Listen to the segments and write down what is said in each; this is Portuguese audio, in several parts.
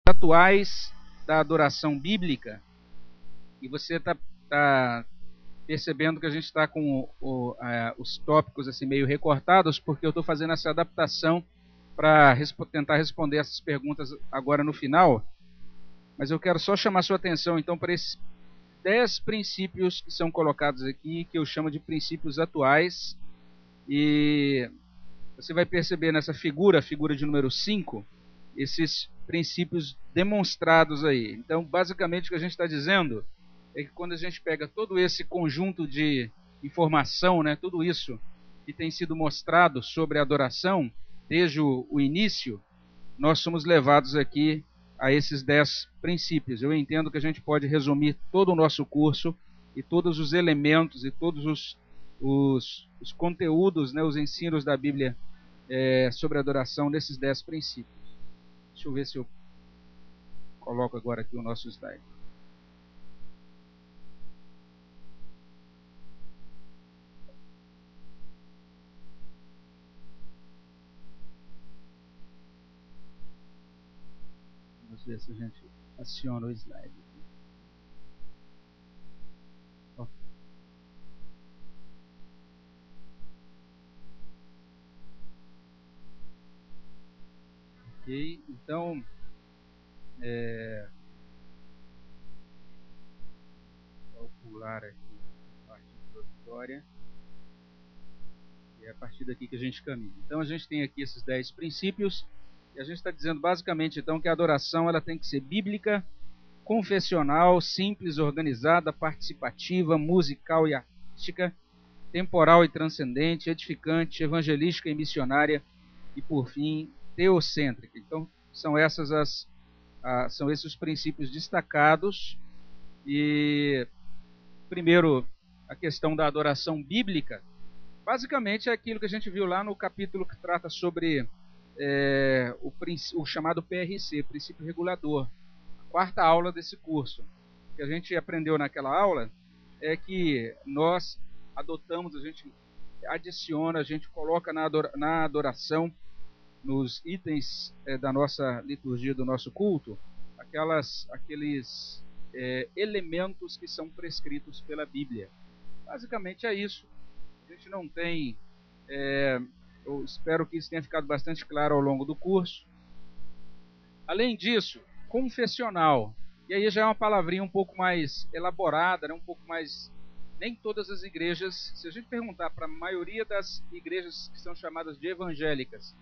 atuais da adoração bíblica, e você está percebendo que a gente está com os tópicos assim meio recortados, porque eu estou fazendo essa adaptação para tentar responder essas perguntas agora no final. Mas eu quero só chamar sua atenção então para esses 10 princípios que são colocados aqui, que eu chamo de princípios atuais, e você vai perceber nessa figura, a figura de número 5, esses princípios demonstrados aí. Então, basicamente, o que a gente está dizendo é que quando a gente pega todo esse conjunto de informação, né, tudo isso que tem sido mostrado sobre a adoração, desde o início, nós somos levados aqui a esses 10 princípios. Eu entendo que a gente pode resumir todo o nosso curso e todos os elementos e todos os conteúdos, né, os ensinos da Bíblia sobre adoração nesses 10 princípios. Deixa eu ver se eu coloco agora aqui o nosso slide. Vamos ver se a gente aciona o slide. Ok, então vou pular aqui a parte introdutória. E é a partir daqui que a gente caminha. Então a gente tem aqui esses 10 princípios, e a gente está dizendo basicamente então que a adoração ela tem que ser bíblica, confessional, simples, organizada, participativa, musical e artística, temporal e transcendente, edificante, evangelística e missionária, e por fim, teocêntrica. Então são são esses os princípios destacados. E primeiro, a questão da adoração bíblica. Basicamente é aquilo que a gente viu lá no capítulo que trata sobre o chamado PRC, princípio regulador, a quarta aula desse curso. O que a gente aprendeu naquela aula é que nós adotamos, a gente adiciona, a gente coloca na adoração, nos itens da nossa liturgia, do nosso culto, aqueles elementos que são prescritos pela Bíblia. Basicamente é isso. A gente não tem... eu espero que isso tenha ficado bastante claro ao longo do curso. Além disso, confessional. E aí já é uma palavrinha um pouco mais elaborada, né? Um pouco mais... Nem todas as igrejas... Se a gente perguntar para a maioria das igrejas que são chamadas de evangélicas,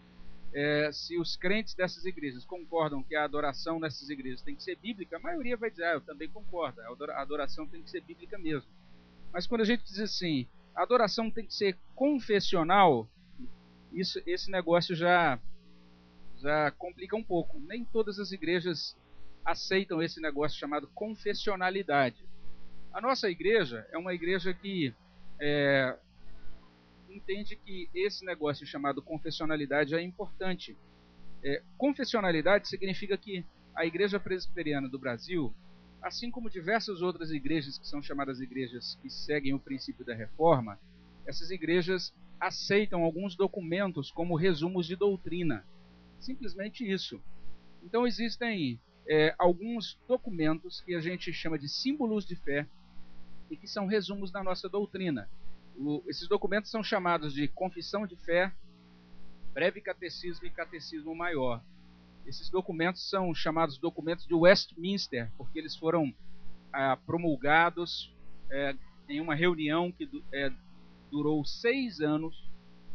se os crentes dessas igrejas concordam que a adoração nessas igrejas tem que ser bíblica, a maioria vai dizer, eu também concordo, a adoração tem que ser bíblica mesmo. Mas quando a gente diz assim, a adoração tem que ser confessional, esse negócio já complica um pouco. Nem todas as igrejas aceitam esse negócio chamado confessionalidade. A nossa igreja é uma igreja que entende que esse negócio chamado confessionalidade é importante. Confessionalidade significa que a Igreja Presbiteriana do Brasil, assim como diversas outras igrejas que são chamadas igrejas que seguem o princípio da reforma, essas igrejas aceitam alguns documentos como resumos de doutrina. Simplesmente isso. Então existem alguns documentos que a gente chama de símbolos de fé e que são resumos da nossa doutrina. Esses documentos são chamados de Confissão de Fé, Breve Catecismo e Catecismo Maior. Esses documentos são chamados documentos de Westminster, porque eles foram promulgados em uma reunião que durou 6 anos,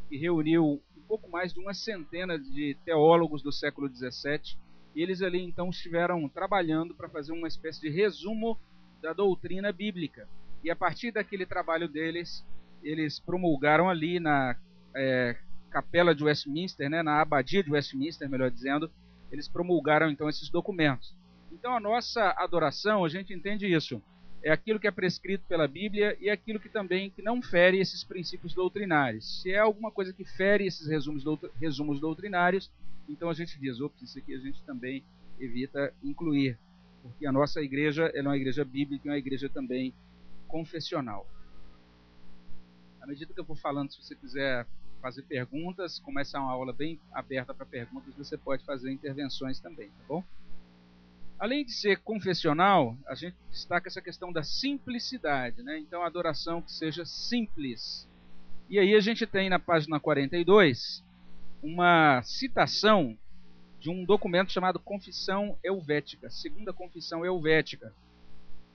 e reuniu um pouco mais de uma centena de teólogos do século XVII, e eles ali então estiveram trabalhando para fazer uma espécie de resumo da doutrina bíblica. E a partir daquele trabalho deles, eles promulgaram ali na capela de Westminster, né, na abadia de Westminster, melhor dizendo, eles promulgaram então esses documentos. Então a nossa adoração, a gente entende isso, é aquilo que é prescrito pela Bíblia e aquilo que também que não fere esses princípios doutrinários. Se é alguma coisa que fere esses resumos doutrinários, então a gente diz, ops, isso aqui a gente também evita incluir, porque a nossa igreja é uma igreja bíblica e uma igreja também confessional. À medida que eu vou falando, se você quiser fazer perguntas, como essa é uma aula bem aberta para perguntas, você pode fazer intervenções também, tá bom? Além de ser confessional, a gente destaca essa questão da simplicidade, né? Então, a adoração que seja simples. E aí a gente tem na página 42 uma citação de um documento chamado Confissão Helvética, Segunda Confissão Helvética.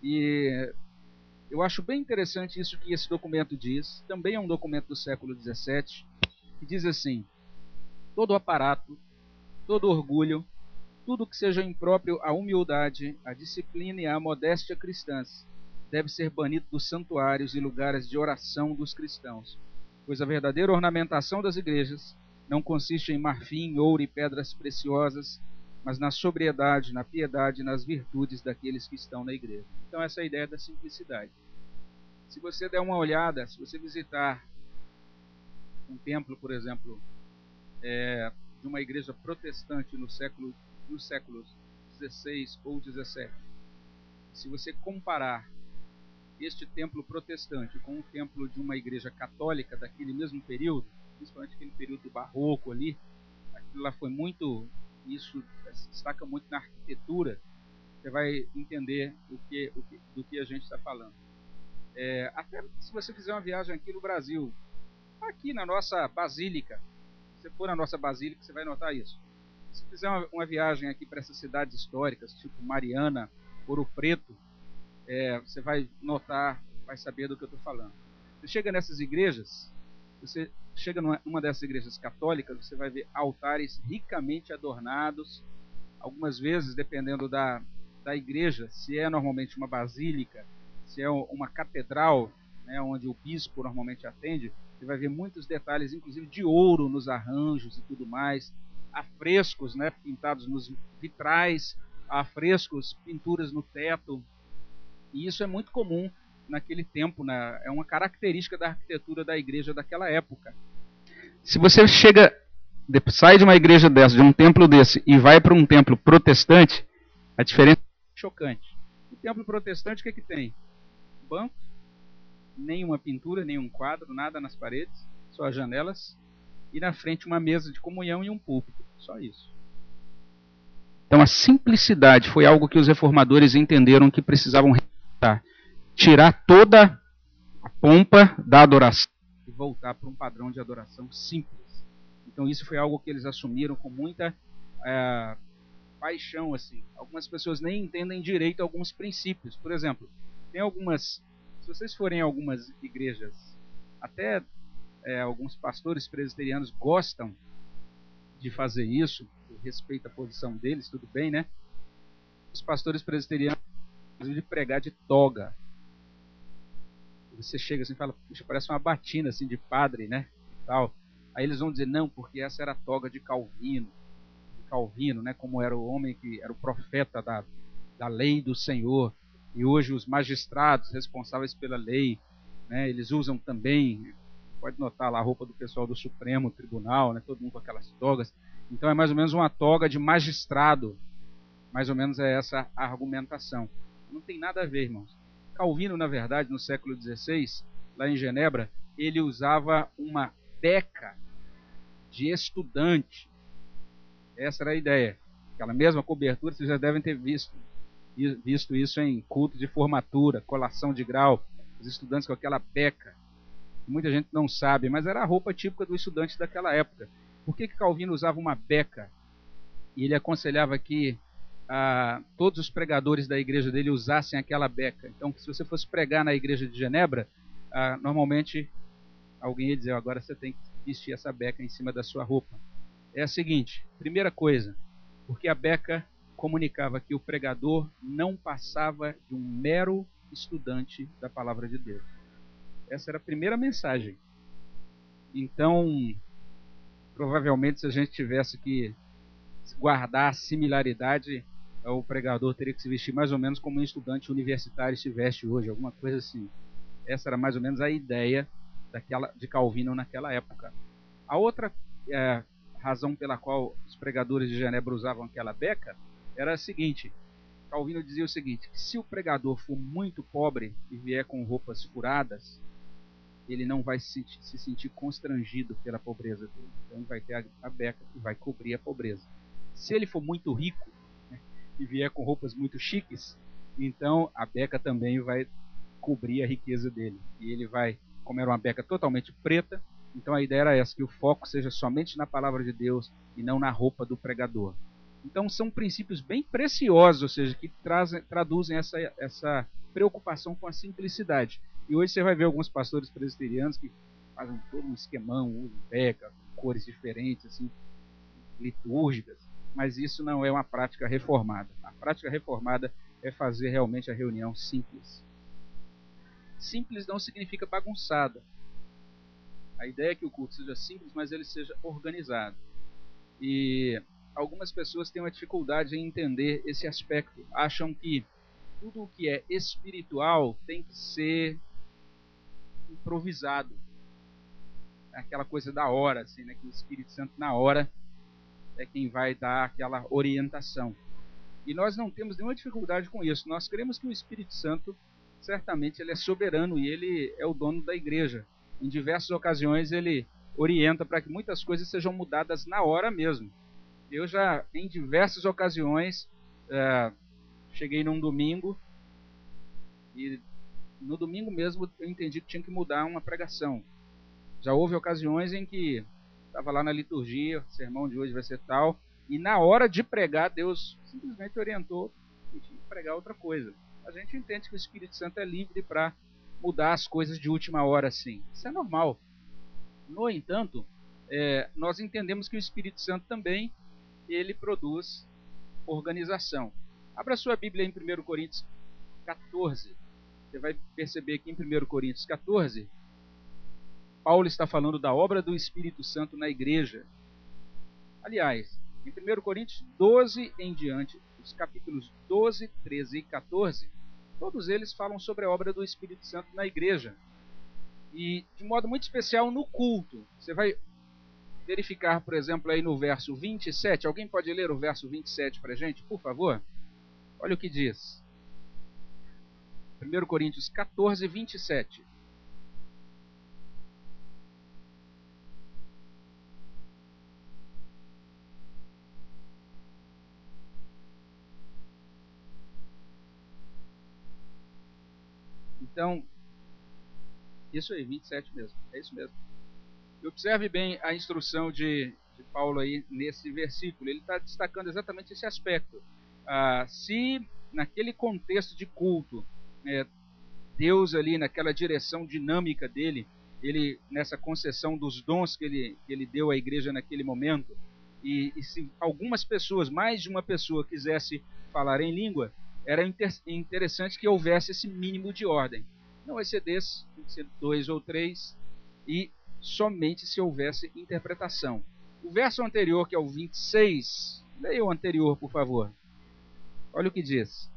E eu acho bem interessante isso que esse documento diz. Também é um documento do século XVII, que diz assim: todo aparato, todo orgulho, tudo que seja impróprio à humildade, à disciplina e à modéstia cristãs deve ser banido dos santuários e lugares de oração dos cristãos, pois a verdadeira ornamentação das igrejas não consiste em marfim, ouro e pedras preciosas, mas na sobriedade, na piedade e nas virtudes daqueles que estão na igreja. Então essa é a ideia da simplicidade. Se você der uma olhada, se você visitar um templo, por exemplo, de uma igreja protestante nos séculos 16 ou 17, se você comparar este templo protestante com o templo de uma igreja católica daquele mesmo período, principalmente aquele período do barroco ali, aquilo lá foi muito, isso se destaca muito na arquitetura, você vai entender do que a gente está falando. Até se você fizer uma viagem aqui no Brasil, aqui na nossa basílica, se você for na nossa basílica, você vai notar isso. Se fizer uma viagem aqui para essas cidades históricas, tipo Mariana, Ouro Preto, você vai notar, vai saber do que eu estou falando. Você chega nessas igrejas, você chega numa dessas igrejas católicas, você vai ver altares ricamente adornados, algumas vezes, dependendo da igreja, se é normalmente uma basílica, se é uma catedral, né, onde o bispo normalmente atende, você vai ver muitos detalhes, inclusive de ouro nos arranjos e tudo mais, afrescos, né, pintados nos vitrais, afrescos, pinturas no teto, e isso é muito comum naquele tempo, né, é uma característica da arquitetura da igreja daquela época. Se você sai de uma igreja dessa, de um templo desse, e vai para um templo protestante, a diferença é chocante. O templo protestante, o que tem? Banco, nenhuma pintura, nenhum quadro, nada nas paredes, só as janelas, e na frente uma mesa de comunhão e um púlpito, só isso. Então a simplicidade foi algo que os reformadores entenderam que precisavam respeitar. Tirar toda a pompa da adoração e voltar para um padrão de adoração simples. Então isso foi algo que eles assumiram com muita paixão, assim. Algumas pessoas nem entendem direito alguns princípios. Por exemplo, tem algumas, se vocês forem a algumas igrejas, até alguns pastores presbiterianos gostam de fazer isso, eu respeito a posição deles, tudo bem, né? Os pastores presbiterianos de pregar de toga. Você chega assim e fala, puxa, parece uma batina assim de padre, né? E tal. Aí eles vão dizer, não, porque essa era a toga de Calvino. Calvino, né, como era o homem que era o profeta da lei do Senhor, e hoje os magistrados responsáveis pela lei, né, eles usam também, pode notar lá a roupa do pessoal do Supremo Tribunal, né, todo mundo com aquelas togas, então é mais ou menos uma toga de magistrado, mais ou menos é essa a argumentação. Não tem nada a ver, irmãos. Calvino, na verdade, no século XVI, lá em Genebra, ele usava uma beca de estudante. Essa era a ideia. Aquela mesma cobertura, vocês já devem ter visto isso em culto de formatura, colação de grau, os estudantes com aquela beca. Muita gente não sabe, mas era a roupa típica do estudante daquela época. Por que Calvino usava uma beca? E ele aconselhava que todos os pregadores da igreja dele usassem aquela beca. Então, se você fosse pregar na igreja de Genebra, normalmente alguém ia dizer, agora você tem que vestir essa beca em cima da sua roupa. É a seguinte, primeira coisa, porque a beca comunicava que o pregador não passava de um mero estudante da palavra de Deus. Essa era a primeira mensagem. Então, provavelmente, se a gente tivesse que guardar a similaridade, o pregador teria que se vestir mais ou menos como um estudante universitário se veste hoje, alguma coisa assim. Essa era mais ou menos a ideia de Calvino naquela época. A outra razão pela qual os pregadores de Genebra usavam aquela beca era a seguinte: Calvino dizia o seguinte, que se o pregador for muito pobre e vier com roupas furadas, ele não vai se sentir constrangido pela pobreza dele. Então ele vai ter a beca e vai cobrir a pobreza. Se ele for muito rico, né, e vier com roupas muito chiques, então a beca também vai cobrir a riqueza dele. E ele vai, como era uma beca totalmente preta, então a ideia era essa, que o foco seja somente na palavra de Deus e não na roupa do pregador. Então são princípios bem preciosos, ou seja, que traduzem essa preocupação com a simplicidade. E hoje você vai ver alguns pastores presbiterianos que fazem todo um esquemão, usam beca, cores diferentes, assim, litúrgicas, mas isso não é uma prática reformada. A prática reformada é fazer realmente a reunião simples. Simples não significa bagunçada. A ideia é que o culto seja simples, mas ele seja organizado. E algumas pessoas têm uma dificuldade em entender esse aspecto. Acham que tudo o que é espiritual tem que ser improvisado. É aquela coisa da hora, assim, né? Que o Espírito Santo na hora é quem vai dar aquela orientação. E nós não temos nenhuma dificuldade com isso. Nós cremos que o Espírito Santo, certamente, ele é soberano e ele é o dono da igreja. Em diversas ocasiões ele orienta para que muitas coisas sejam mudadas na hora mesmo. Eu já, em diversas ocasiões, cheguei num domingo e no domingo mesmo eu entendi que tinha que mudar uma pregação. Já houve ocasiões em que estava lá na liturgia, o sermão de hoje vai ser tal, e na hora de pregar, Deus simplesmente orientou e tinha que pregar outra coisa. A gente entende que o Espírito Santo é livre para mudar as coisas de última hora, sim. Isso é normal. No entanto, nós entendemos que o Espírito Santo também ele produz organização. Abra sua Bíblia em 1 Coríntios 14. Você vai perceber que em 1 Coríntios 14, Paulo está falando da obra do Espírito Santo na igreja. Aliás, em 1 Coríntios 12 em diante, os capítulos 12, 13 e 14, todos eles falam sobre a obra do Espírito Santo na igreja. E de modo muito especial no culto. Você vai verificar, por exemplo, aí no verso 27. Alguém pode ler o verso 27 para a gente, por favor? Olha o que diz. 1 Coríntios 14, 27. Então, isso aí, 27 mesmo. É isso mesmo. E observe bem a instrução de Paulo aí nesse versículo. Ele está destacando exatamente esse aspecto. Se naquele contexto de culto, Deus ali naquela direção dinâmica dele, ele nessa concessão dos dons que ele deu à igreja naquele momento, e se algumas pessoas, mais de uma pessoa, quisesse falar em língua, era interessante que houvesse esse mínimo de ordem. Não excedesse, tem que ser 2 ou 3, e somente se houvesse interpretação. O verso anterior, que é o 26, leia o anterior, por favor. Olha o que diz.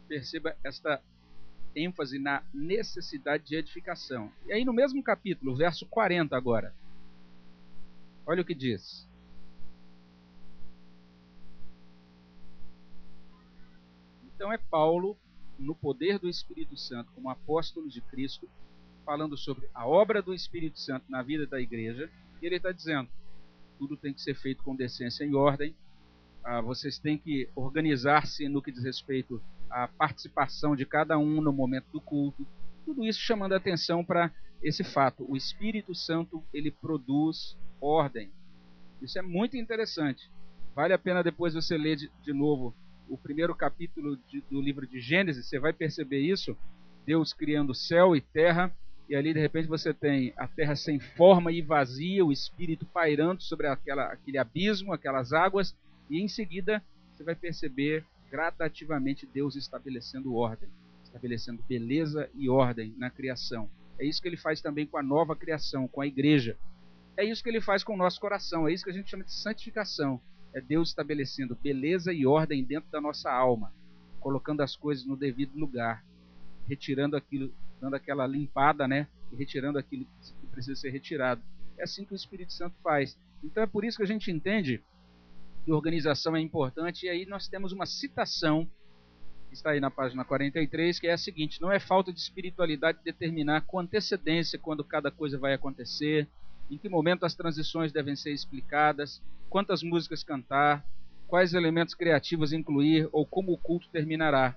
Perceba esta ênfase na necessidade de edificação. E aí no mesmo capítulo, verso 40 agora. Olha o que diz. Então é Paulo, no poder do Espírito Santo, como apóstolo de Cristo, falando sobre a obra do Espírito Santo na vida da igreja, e ele está dizendo, tudo tem que ser feito com decência e ordem, vocês têm que organizar-se no que diz respeito à participação de cada um no momento do culto, tudo isso chamando a atenção para esse fato. O Espírito Santo, ele produz ordem. Isso é muito interessante. Vale a pena depois você ler de novo o primeiro capítulo do livro de Gênesis, você vai perceber isso, Deus criando céu e terra, e ali de repente você tem a terra sem forma e vazia, o Espírito pairando sobre aquele abismo, aquelas águas, e em seguida você vai perceber gradativamente Deus estabelecendo ordem, estabelecendo beleza e ordem na criação. É isso que ele faz também com a nova criação, com a igreja. É isso que ele faz com o nosso coração, é isso que a gente chama de santificação. É Deus estabelecendo beleza e ordem dentro da nossa alma, colocando as coisas no devido lugar, retirando aquilo, dando aquela limpada, né? E retirando aquilo que precisa ser retirado. É assim que o Espírito Santo faz. Então é por isso que a gente entende que organização é importante, e aí nós temos uma citação está aí na página 43, que é a seguinte: não é falta de espiritualidade determinar com antecedência quando cada coisa vai acontecer, em que momento as transições devem ser explicadas, quantas músicas cantar, quais elementos criativos incluir ou como o culto terminará.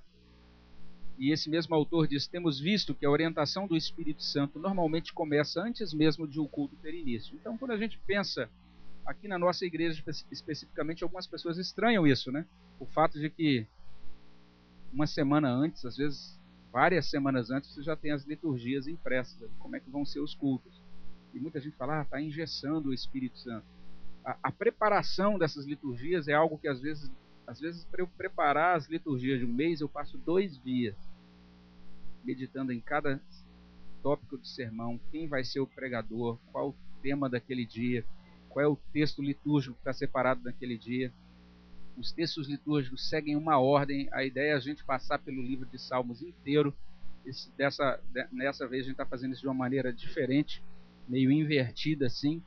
E esse mesmo autor diz: temos visto que a orientação do Espírito Santo normalmente começa antes mesmo de o culto ter início. Então, quando a gente pensa aqui na nossa igreja especificamente, algumas pessoas estranham isso, né? O fato de que uma semana antes, às vezes várias semanas antes, você já tem as liturgias impressas, como é que vão ser os cultos. E muita gente fala: está engessando o Espírito Santo. A preparação dessas liturgias é algo que às vezes para eu preparar as liturgias de um mês, eu passo 2 dias meditando em cada tópico do sermão, quem vai ser o pregador, qual o tema daquele dia, qual é o texto litúrgico que está separado naquele dia. Os textos litúrgicos seguem uma ordem, a ideia é a gente passar pelo livro de Salmos inteiro. Nessa vez a gente está fazendo isso de uma maneira diferente, meio invertida assim,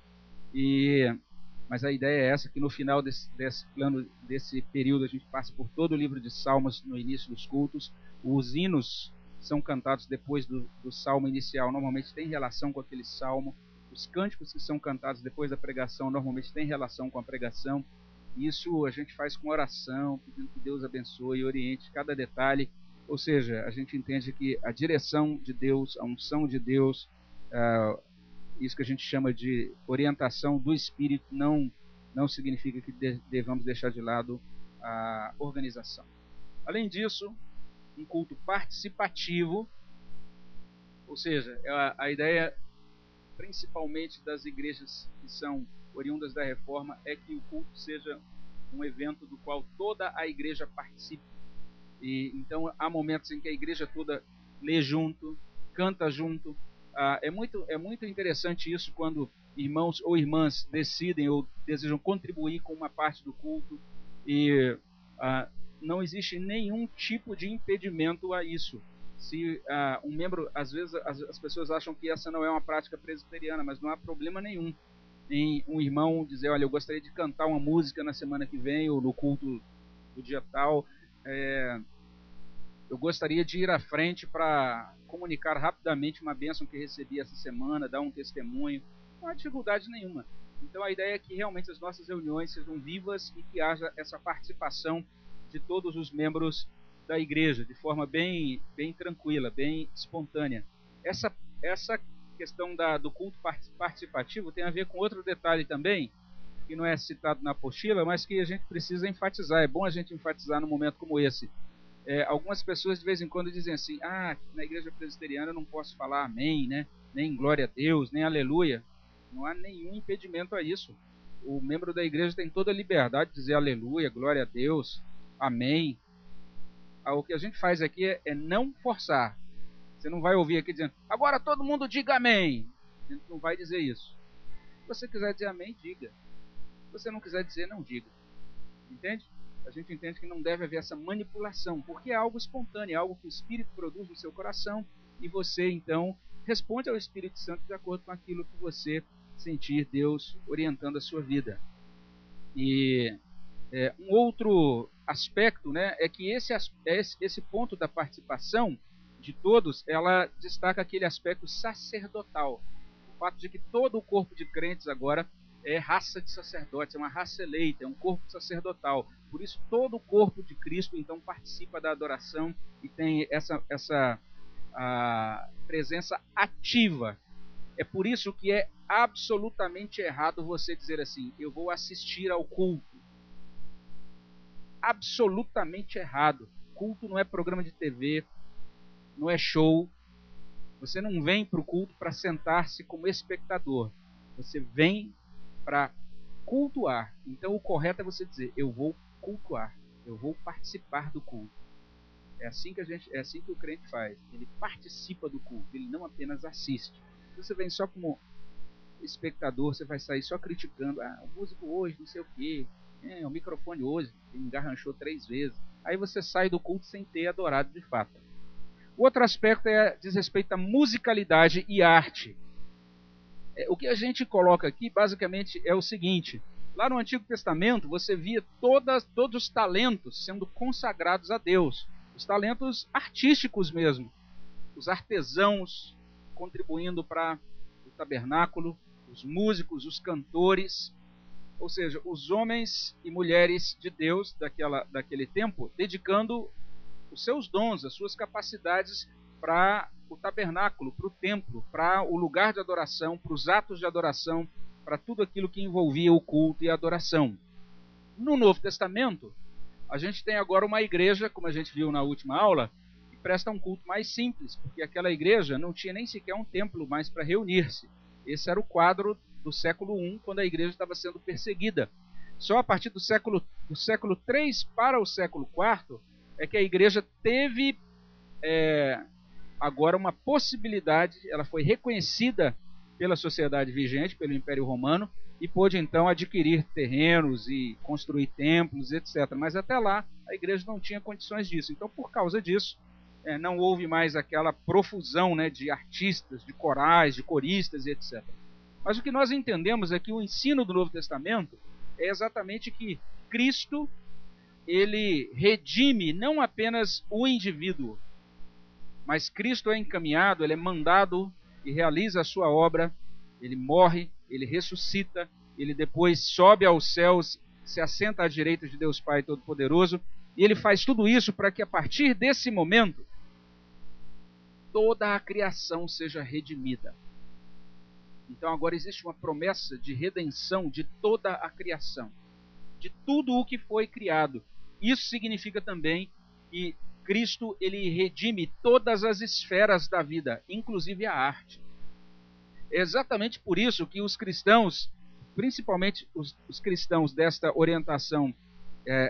mas a ideia é essa, que no final desse período a gente passa por todo o livro de Salmos no início dos cultos. Os hinos são cantados depois do salmo inicial, normalmente tem relação com aquele salmo. Os cânticos que são cantados depois da pregação normalmente têm relação com a pregação. Isso a gente faz com oração, pedindo que Deus abençoe e oriente cada detalhe. Ou seja, a gente entende que a direção de Deus, a unção de Deus, isso que a gente chama de orientação do Espírito, não significa que devamos deixar de lado a organização. Além disso, um culto participativo, ou seja, a ideia principalmente das igrejas que são oriundas da Reforma é que o culto seja um evento do qual toda a igreja participe. E então há momentos em que a igreja toda lê junto, canta junto. É muito interessante isso quando irmãos ou irmãs decidem ou desejam contribuir com uma parte do culto e não existe nenhum tipo de impedimento a isso. Se um membro, às vezes as pessoas acham que essa não é uma prática presbiteriana, mas não há problema nenhum em um irmão dizer: olha, eu gostaria de cantar uma música na semana que vem ou no culto do dia tal, eu gostaria de ir à frente para comunicar rapidamente uma bênção que recebi essa semana, dar um testemunho. Não há dificuldade nenhuma. Então a ideia é que realmente as nossas reuniões sejam vivas e que haja essa participação de todos os membros da igreja, de forma bem tranquila, bem espontânea. Essa questão do culto participativo tem a ver com outro detalhe também, que não é citado na apostila, mas que a gente precisa enfatizar. É bom a gente enfatizar num momento como esse. Algumas pessoas de vez em quando dizem assim: na igreja presbiteriana eu não posso falar amém, né? Nem glória a Deus, nem aleluia. Não há nenhum impedimento a isso. O membro da igreja tem toda a liberdade de dizer aleluia, glória a Deus, amém. O que a gente faz aqui é não forçar. Você não vai ouvir aqui dizendo: agora todo mundo diga amém. A gente não vai dizer isso. Se você quiser dizer amém, diga. Se você não quiser dizer, não diga. Entende? A gente entende que não deve haver essa manipulação, porque é algo espontâneo, é algo que o Espírito produz no seu coração e você então responde ao Espírito Santo de acordo com aquilo que você sentir Deus orientando a sua vida. E um outro aspecto, né, é que esse ponto da participação de todos, ela destaca aquele aspecto sacerdotal. O fato de que todo o corpo de crentes agora é raça de sacerdotes, é uma raça eleita, é um corpo sacerdotal. Por isso todo o corpo de Cristo então participa da adoração e tem essa presença ativa. É por isso que é absolutamente errado você dizer assim: eu vou assistir ao culto. Absolutamente errado. Culto não é programa de TV, não é show. Você não vem para o culto para sentar-se como espectador. Você vem para cultuar. Então o correto é você dizer: eu vou cultuar, eu vou participar do culto. É assim que o crente faz. Ele participa do culto, ele não apenas assiste. Se você vem só como espectador, você vai sair só criticando: o músico hoje, não sei o quê, o microfone hoje, engarranchou 3 vezes. Aí você sai do culto sem ter adorado de fato. O outro aspecto diz respeito à musicalidade e arte. O que a gente coloca aqui basicamente é o seguinte: lá no Antigo Testamento você via todos os talentos sendo consagrados a Deus. os talentos artísticos mesmo, os artesãos contribuindo para o tabernáculo, os músicos, os cantores, ou seja, os homens e mulheres de Deus daquele tempo, dedicando os seus dons, as suas capacidades para o tabernáculo, para o templo, para o lugar de adoração, para os atos de adoração, para tudo aquilo que envolvia o culto e a adoração. No Novo Testamento, a gente tem agora uma igreja, como a gente viu na última aula, que presta um culto mais simples, porque aquela igreja não tinha nem sequer um templo mais para reunir-se. Esse era o quadro do século I, quando a igreja estava sendo perseguida. Só a partir do século III para o século IV é que a igreja teve agora uma possibilidade, ela foi reconhecida pela sociedade vigente, pelo Império Romano, e pôde então adquirir terrenos e construir templos, etc. Mas até lá a igreja não tinha condições disso. Então, por causa disso, não houve mais aquela profusão, né, de artistas, de corais, de coristas, etc. Mas o que nós entendemos é que o ensino do Novo Testamento é exatamente que Cristo, ele redime não apenas o indivíduo, mas Cristo é encaminhado, ele é mandado e realiza a sua obra, ele morre, ele ressuscita, ele depois sobe aos céus, se assenta à direita de Deus Pai Todo-Poderoso, e ele faz tudo isso para que a partir desse momento toda a criação seja redimida. Então agora existe uma promessa de redenção de toda a criação, de tudo o que foi criado. Isso significa também que Cristo, ele redime todas as esferas da vida, inclusive a arte. É exatamente por isso que os cristãos, principalmente os cristãos desta orientação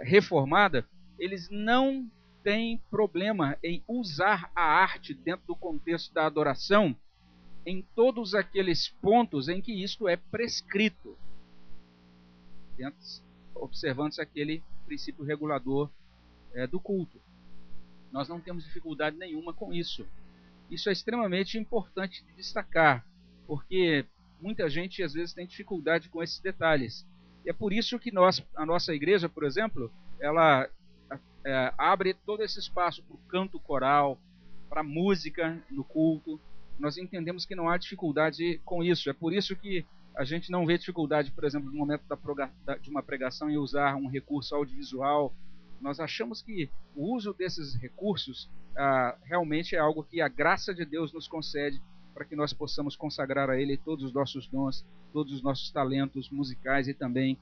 reformada, eles não têm problema em usar a arte dentro do contexto da adoração, em todos aqueles pontos em que isto é prescrito, observando-se aquele princípio regulador do culto. Nós não temos dificuldade nenhuma com isso. Isso é extremamente importante de destacar, porque muita gente às vezes tem dificuldade com esses detalhes. E é por isso que a nossa igreja, por exemplo, ela abre todo esse espaço para o canto coral, para a música no culto. Nós entendemos que não há dificuldade com isso. É por isso que a gente não vê dificuldade, por exemplo, no momento de uma pregação em usar um recurso audiovisual. Nós achamos que o uso desses recursos realmente é algo que a graça de Deus nos concede para que nós possamos consagrar a Ele todos os nossos dons, todos os nossos talentos musicais e também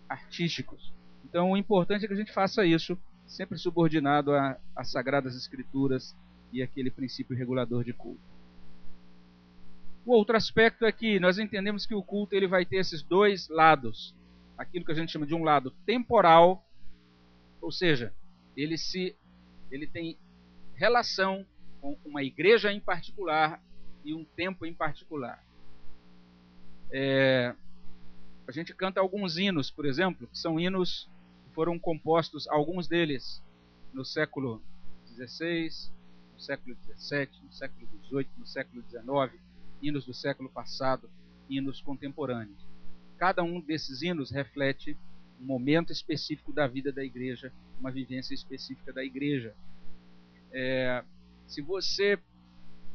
artísticos. Então o importante é que a gente faça isso, sempre subordinado às Sagradas Escrituras e aquele princípio regulador de culto. O outro aspecto é que nós entendemos que o culto ele vai ter esses dois lados. Aquilo que a gente chama de um lado temporal, ou seja, ele tem relação com uma igreja em particular e um tempo em particular. A gente canta alguns hinos, por exemplo, que são hinos que foram compostos, alguns deles no século XVI, no século XVII, no século XVIII, no século XIX, hinos do século passado, hinos contemporâneos. Cada um desses hinos reflete um momento específico da vida da igreja, uma vivência específica da igreja. Se você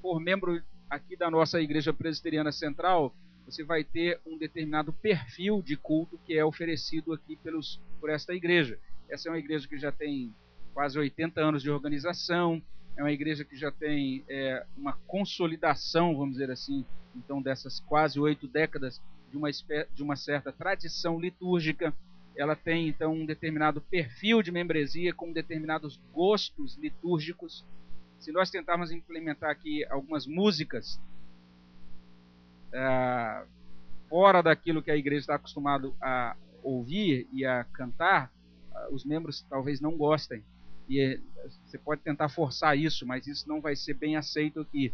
for membro aqui da nossa Igreja Presbiteriana Central, você vai ter um determinado perfil de culto que é oferecido aqui por esta igreja. Essa é uma igreja que já tem quase 80 anos de organização, é uma igreja que já tem uma consolidação, vamos dizer assim, então dessas quase 8 décadas de uma certa tradição litúrgica. Ela tem então um determinado perfil de membresia com determinados gostos litúrgicos. Se nós tentarmos implementar aqui algumas músicas fora daquilo que a igreja está acostumado a ouvir e a cantar, os membros talvez não gostem. E você pode tentar forçar isso, mas isso não vai ser bem aceito aqui,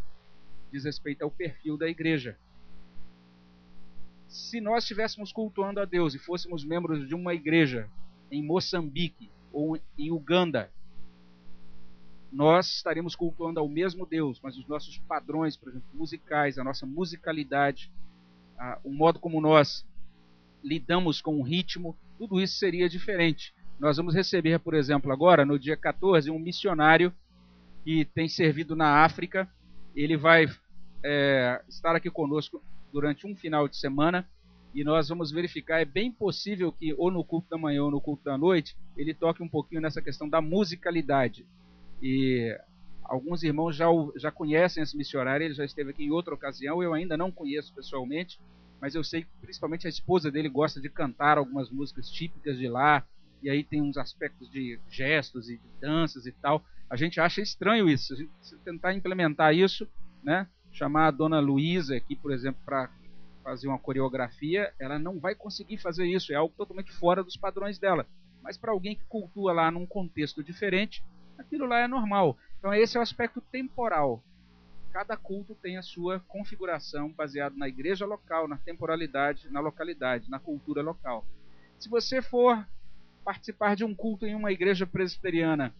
diz respeito ao perfil da igreja. Se nós estivéssemos cultuando a Deus e fôssemos membros de uma igreja em Moçambique ou em Uganda, nós estaremos cultuando ao mesmo Deus, mas os nossos padrões, por exemplo, musicais, a nossa musicalidade, o modo como nós lidamos com o ritmo, tudo isso seria diferente. Nós vamos receber, por exemplo, agora, no dia 14, um missionário que tem servido na África. Ele vai estar aqui conosco durante um final de semana e nós vamos verificar. É bem possível que ou no culto da manhã ou no culto da noite ele toque um pouquinho nessa questão da musicalidade. E alguns irmãos já conhecem esse missionário. Ele já esteve aqui em outra ocasião. Eu ainda não conheço pessoalmente, mas eu sei que principalmente a esposa dele gosta de cantar algumas músicas típicas de lá, e aí tem uns aspectos de gestos e de danças e tal. A gente acha estranho isso. A gente precisa tentar implementar isso, né? Chamar a dona Luísa aqui, por exemplo, para fazer uma coreografia, ela não vai conseguir fazer isso. É algo totalmente fora dos padrões dela. Mas para alguém que cultua lá num contexto diferente, aquilo lá é normal. Então esse é o aspecto temporal. Cada culto tem a sua configuração baseada na igreja local, na temporalidade, na localidade, na cultura local. Se você for participar de um culto em uma igreja presbiteriana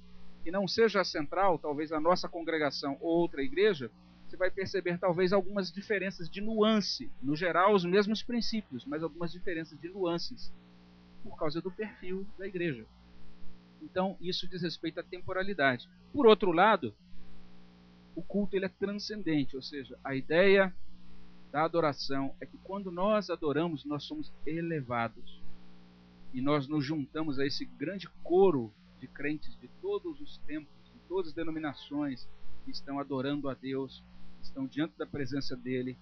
que não seja a central, talvez a nossa congregação ou outra igreja, você vai perceber talvez algumas diferenças de nuance. No geral, os mesmos princípios, mas algumas diferenças de nuances por causa do perfil da igreja. Então, isso diz respeito à temporalidade. Por outro lado, o culto ele é transcendente, ou seja, a ideia da adoração é que quando nós adoramos, nós somos elevados. E nós nos juntamos a esse grande coro de crentes de todos os tempos, de todas as denominações, que estão adorando a Deus, estão diante da presença dEle,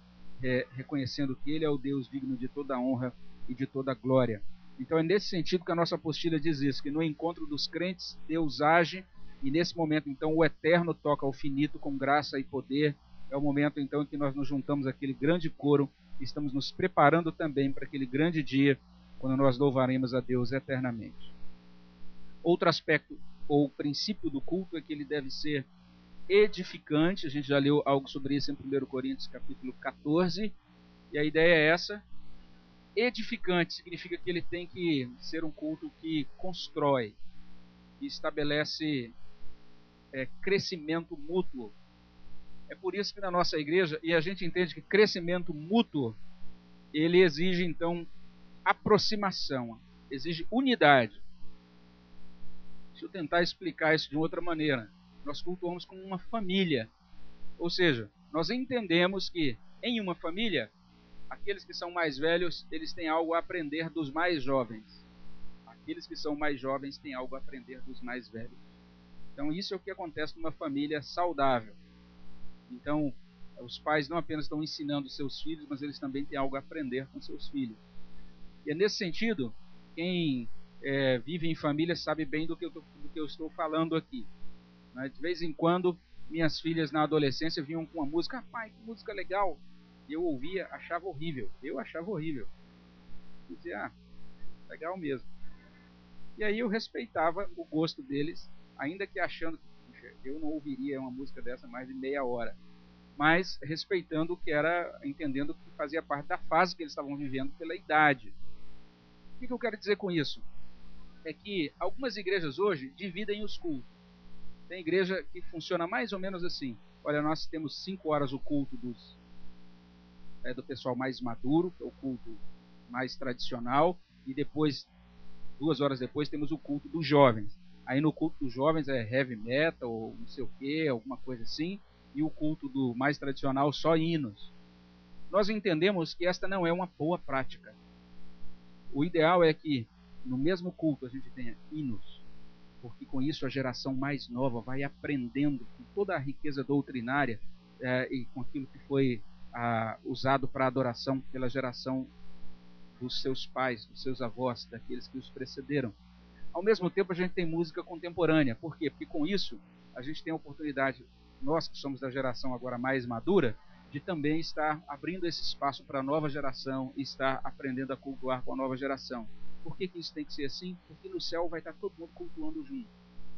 reconhecendo que Ele é o Deus digno de toda a honra e de toda a glória. Então é nesse sentido que a nossa apostila diz isso, que no encontro dos crentes, Deus age, e nesse momento, então, o eterno toca ao finito com graça e poder. É o momento, então, em que nós nos juntamos àquele grande coro e estamos nos preparando também para aquele grande dia, quando nós louvaremos a Deus eternamente. Outro aspecto, ou princípio do culto, é que ele deve ser edificante. A gente já leu algo sobre isso em 1 Coríntios capítulo 14, e a ideia é essa. Edificante significa que ele tem que ser um culto que constrói, que estabelece crescimento mútuo. É por isso que na nossa igreja, e a gente entende que crescimento mútuo, ele exige então aproximação, exige unidade. Deixa eu tentar explicar isso de outra maneira. Nós cultuamos como uma família, ou seja, nós entendemos que em uma família, aqueles que são mais velhos, eles têm algo a aprender dos mais jovens. Aqueles que são mais jovens têm algo a aprender dos mais velhos. Então isso é o que acontece numa família saudável. Então, os pais não apenas estão ensinando seus filhos, mas eles também têm algo a aprender com seus filhos. E é nesse sentido, quem vive em família sabe bem do que eu estou falando aqui. Né? De vez em quando, minhas filhas na adolescência vinham com uma música, pai, que música legal. E eu ouvia, achava horrível. Eu achava horrível. Eu dizia, legal mesmo. E aí eu respeitava o gosto deles, ainda que achando que puxa, eu não ouviria uma música dessa mais de meia hora. Mas respeitando o que era, entendendo que fazia parte da fase que eles estavam vivendo pela idade. O que eu quero dizer com isso? É que algumas igrejas hoje dividem os cultos. Tem igreja que funciona mais ou menos assim. Olha, nós temos 5 horas o culto do pessoal mais maduro, que é o culto mais tradicional, e depois 2 horas depois temos o culto dos jovens. Aí no culto dos jovens é heavy metal, ou não sei o que, alguma coisa assim, e o culto do mais tradicional só hinos. Nós entendemos que esta não é uma boa prática. O ideal é que no mesmo culto a gente tenha hinos, porque com isso a geração mais nova vai aprendendo com toda a riqueza doutrinária e com aquilo que foi usado para adoração pela geração dos seus pais, dos seus avós, daqueles que os precederam. Ao mesmo tempo, a gente tem música contemporânea. Por quê? Porque com isso, a gente tem a oportunidade, nós que somos da geração agora mais madura, de também estar abrindo esse espaço para a nova geração e estar aprendendo a cultuar com a nova geração. Por que isso tem que ser assim? Porque no céu vai estar todo mundo cultuando junto.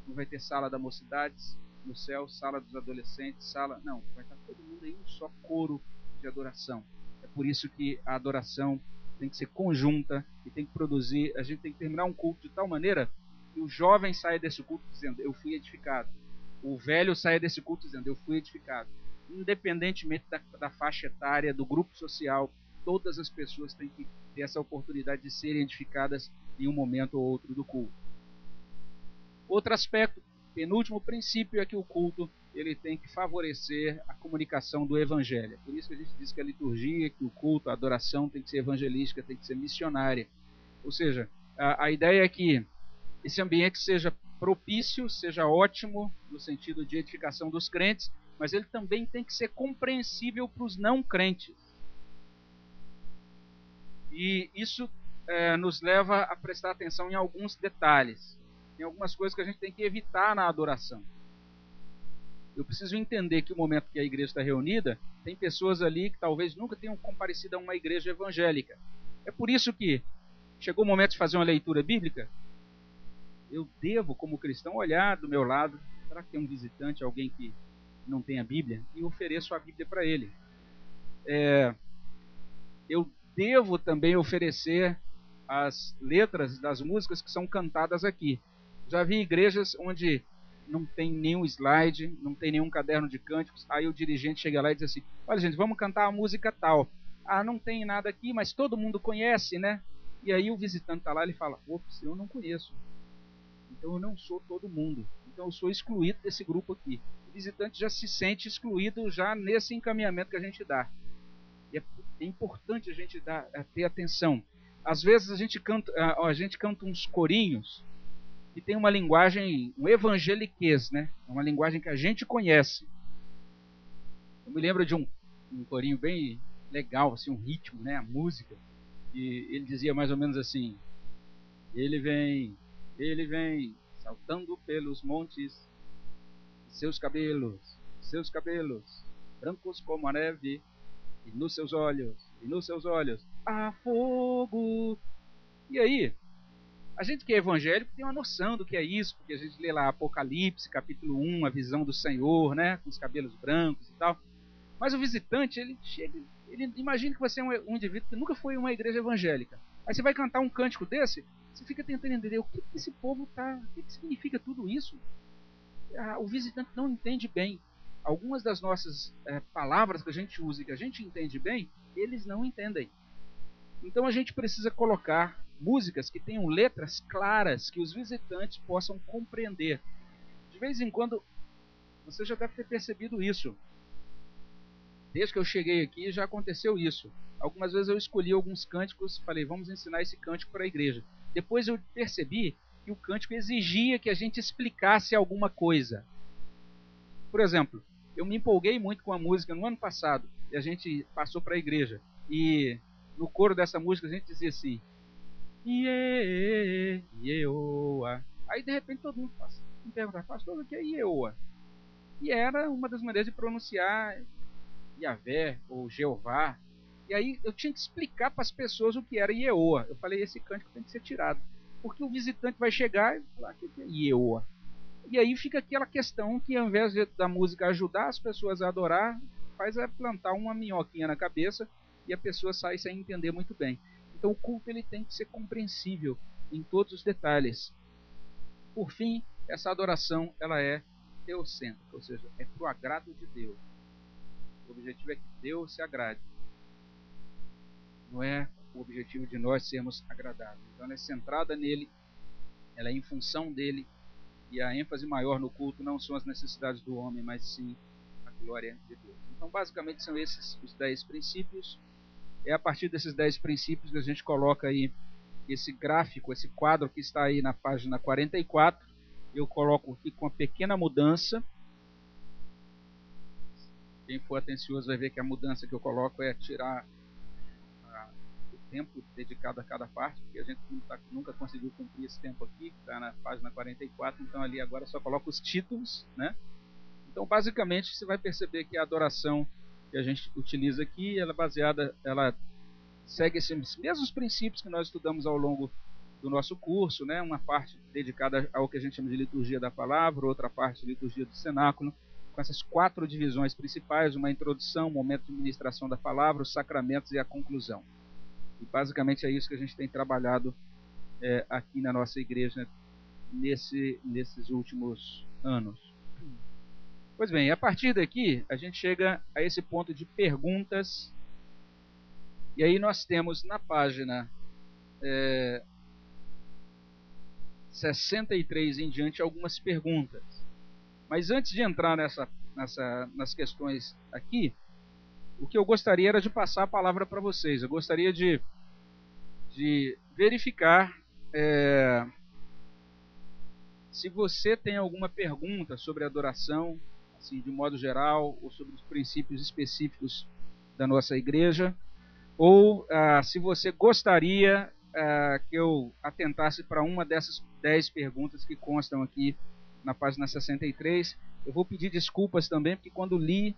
Não vai ter sala da mocidade no céu, sala dos adolescentes, não, vai estar todo mundo em um só coro de adoração. É por isso que a adoração tem que ser conjunta e tem que produzir, a gente tem que terminar um culto de tal maneira que o jovem saia desse culto dizendo, eu fui edificado. O velho saia desse culto dizendo, eu fui edificado. Independentemente da faixa etária, do grupo social, todas as pessoas têm que ter essa oportunidade de serem edificadas em um momento ou outro do culto. Outro aspecto, penúltimo princípio, é que o culto ele tem que favorecer a comunicação do evangelho. Por isso que a gente diz que a liturgia, que o culto, a adoração tem que ser evangelística, tem que ser missionária. Ou seja, a ideia é que esse ambiente seja propício, seja ótimo no sentido de edificação dos crentes, mas ele também tem que ser compreensível para os não crentes. E isso nos leva a prestar atenção em alguns detalhes, em algumas coisas que a gente tem que evitar na adoração. Eu preciso entender que o momento que a igreja está reunida, tem pessoas ali que talvez nunca tenham comparecido a uma igreja evangélica. É por isso que chegou o momento de fazer uma leitura bíblica. Eu devo, como cristão, olhar do meu lado, será que tem um visitante, alguém que não tem a Bíblia? E ofereço a Bíblia para ele. Eu devo também oferecer as letras das músicas que são cantadas aqui. Já vi igrejas onde não tem nenhum slide, não tem nenhum caderno de cânticos, aí o dirigente chega lá e diz assim, olha gente, vamos cantar a música tal. Ah, não tem nada aqui, mas todo mundo conhece, né? E aí o visitante está lá e ele fala, ops, eu não conheço. Então eu não sou todo mundo. Então eu sou excluído desse grupo aqui. O visitante já se sente excluído já nesse encaminhamento que a gente dá. E é importante a gente ter atenção. Às vezes a gente canta uns corinhos que tem uma linguagem, um evangeliquez, né? É uma linguagem que a gente conhece. Eu me lembro de um corinho bem legal, assim, um ritmo, né? A música. E ele dizia mais ou menos assim, ele vem, saltando pelos montes, seus cabelos, brancos como a neve, e nos seus olhos, há fogo. E aí, a gente que é evangélico tem uma noção do que é isso, porque a gente lê lá Apocalipse, capítulo 1, a visão do Senhor, né, com os cabelos brancos e tal. Mas o visitante, ele chega, ele imagina que você é um indivíduo que nunca foi em uma igreja evangélica. Aí você vai cantar um cântico desse, você fica tentando entender o que esse povo está, o que significa tudo isso. O visitante não entende bem. Algumas das nossas palavras que a gente usa e que a gente entende bem, eles não entendem. Então a gente precisa colocar músicas que tenham letras claras, que os visitantes possam compreender. De vez em quando, você já deve ter percebido isso. Desde que eu cheguei aqui já aconteceu isso. Algumas vezes eu escolhi alguns cânticos, falei, vamos ensinar esse cântico para a igreja. Depois eu percebi que o cântico exigia que a gente explicasse alguma coisa. Por exemplo, eu me empolguei muito com a música no ano passado, e a gente passou para a igreja. E no coro dessa música a gente dizia assim, Iê, Ieoa. Aí de repente todo mundo me perguntava, pastor, o que é Ieoa? E era uma das maneiras de pronunciar Yahvé ou Jeová. E aí eu tinha que explicar para as pessoas o que era Ieoa. Eu falei, esse cântico tem que ser tirado. Porque o visitante vai chegar e falar, o que é Ieoa? E aí fica aquela questão que ao invés da música ajudar as pessoas a adorar, faz plantar uma minhoquinha na cabeça e a pessoa sai sem entender muito bem. Então o culto ele tem que ser compreensível em todos os detalhes. Por fim, essa adoração ela é teocêntrica, ou seja, é para o agrado de Deus. O objetivo é que Deus se agrade. Não é o objetivo de nós sermos agradados. Então ela é centrada nele, ela é em função dele, e a ênfase maior no culto não são as necessidades do homem, mas sim a glória de Deus. Então basicamente são esses os 10 princípios. É a partir desses 10 princípios que a gente coloca aí esse gráfico, esse quadro que está aí na página 44. Eu coloco aqui com uma pequena mudança. Quem for atencioso vai ver que a mudança que eu coloco é tirar o tempo dedicado a cada parte, porque a gente nunca conseguiu cumprir esse tempo aqui, está na página 44, então ali agora só coloco os títulos, né? Então basicamente você vai perceber que a adoração que a gente utiliza aqui, ela é baseada, ela segue esses mesmos princípios que nós estudamos ao longo do nosso curso, né? Uma parte dedicada ao que a gente chama de liturgia da palavra, outra parte de liturgia do cenáculo, com essas 4 divisões principais, uma introdução, um momento de ministração da palavra, os sacramentos e a conclusão. E basicamente é isso que a gente tem trabalhado aqui na nossa igreja nesses últimos anos. Pois bem, a partir daqui a gente chega a esse ponto de perguntas. E aí nós temos na página 63 em diante algumas perguntas. Mas antes de entrar nas questões aqui, o que eu gostaria era de passar a palavra para vocês. Eu gostaria de verificar se você tem alguma pergunta sobre adoração, assim, de modo geral, ou sobre os princípios específicos da nossa igreja, ou se você gostaria que eu atentasse para uma dessas 10 perguntas que constam aqui na página 63. Eu vou pedir desculpas também, porque quando li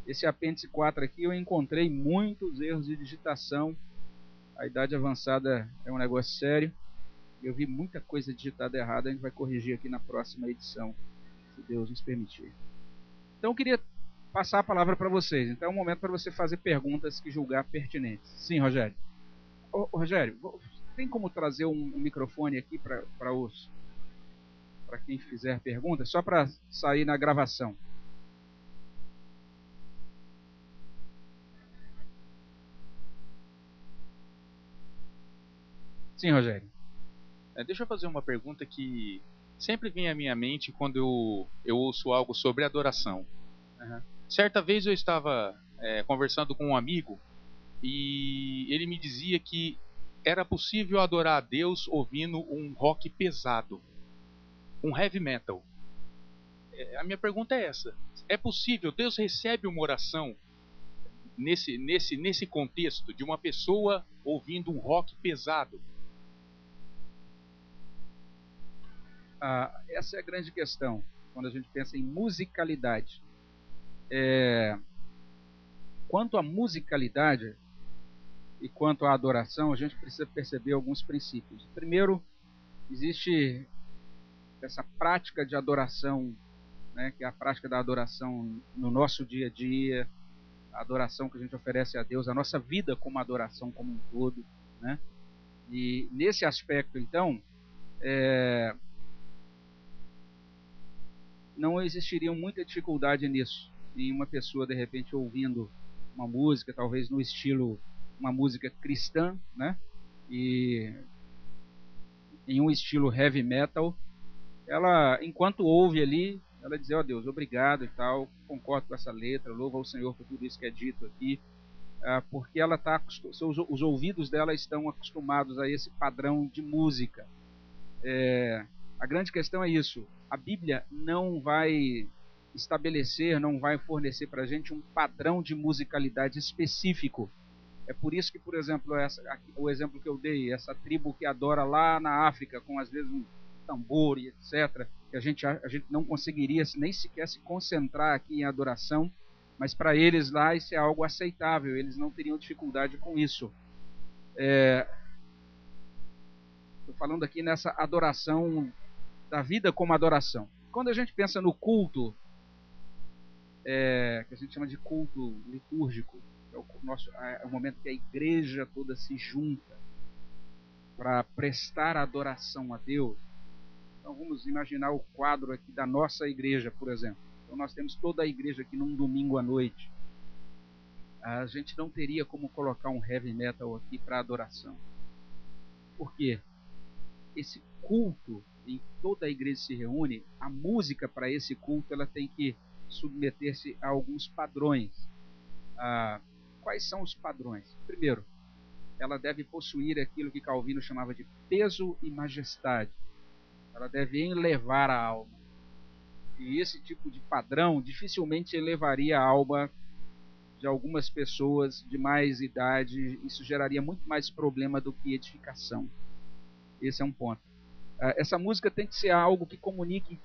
esse apêndice 4 aqui, eu encontrei muitos erros de digitação. A idade avançada é um negócio sério. Eu vi muita coisa digitada errada, a gente vai corrigir aqui na próxima edição, se Deus nos permitir. Então eu queria passar a palavra para vocês. Então é um momento para você fazer perguntas que julgar pertinentes. Sim, Rogério. Rogério, tem como trazer um microfone aqui para quem fizer perguntas, só para sair na gravação. Sim, Rogério. Deixa eu fazer uma pergunta que sempre vem à minha mente quando eu ouço algo sobre adoração. Uhum. Certa vez eu estava conversando com um amigo e ele me dizia que era possível adorar a Deus ouvindo um rock pesado, um heavy metal. A minha pergunta é essa: é possível? Deus recebe uma oração nesse contexto de uma pessoa ouvindo um rock pesado? Essa é a grande questão quando a gente pensa em musicalidade. Quanto à musicalidade e quanto à adoração, a gente precisa perceber alguns princípios. Primeiro, existe essa prática de adoração, né, que é a prática da adoração no nosso dia a dia, a adoração que a gente oferece a Deus, a nossa vida como adoração como um todo, né? E nesse aspecto, então, não existiria muita dificuldade nisso, em uma pessoa de repente ouvindo uma música, talvez no estilo, uma música cristã, né? E em um estilo heavy metal, ela, enquanto ouve ali, ela diz: ó Deus, obrigado e tal, concordo com essa letra, louva ao Senhor por tudo isso que é dito aqui, porque ela tá, os ouvidos dela estão acostumados a esse padrão de música. A grande questão é isso: a Bíblia não vai estabelecer, não vai fornecer para a gente um padrão de musicalidade específico. É por isso que, por exemplo, o exemplo que eu dei, essa tribo que adora lá na África, com às vezes um tambor e etc., que a gente não conseguiria nem sequer se concentrar aqui em adoração, mas para eles lá isso é algo aceitável, eles não teriam dificuldade com isso. Estou falando aqui nessa adoração, da vida como adoração. Quando a gente pensa no culto, que a gente chama de culto litúrgico, é o momento que a igreja toda se junta para prestar adoração a Deus. Então vamos imaginar o quadro aqui da nossa igreja, por exemplo. Então nós temos toda a igreja aqui num domingo à noite. A gente não teria como colocar um heavy metal aqui para adoração. Por quê? Esse culto, em toda a igreja se reúne, a música para esse culto ela tem que submeter-se a alguns padrões. Quais são os padrões? Primeiro, ela deve possuir aquilo que Calvino chamava de peso e majestade. Ela deve elevar a alma. E esse tipo de padrão dificilmente elevaria a alma de algumas pessoas de mais idade. Isso geraria muito mais problema do que edificação. Esse é um ponto. Essa música tem que ser algo que comunique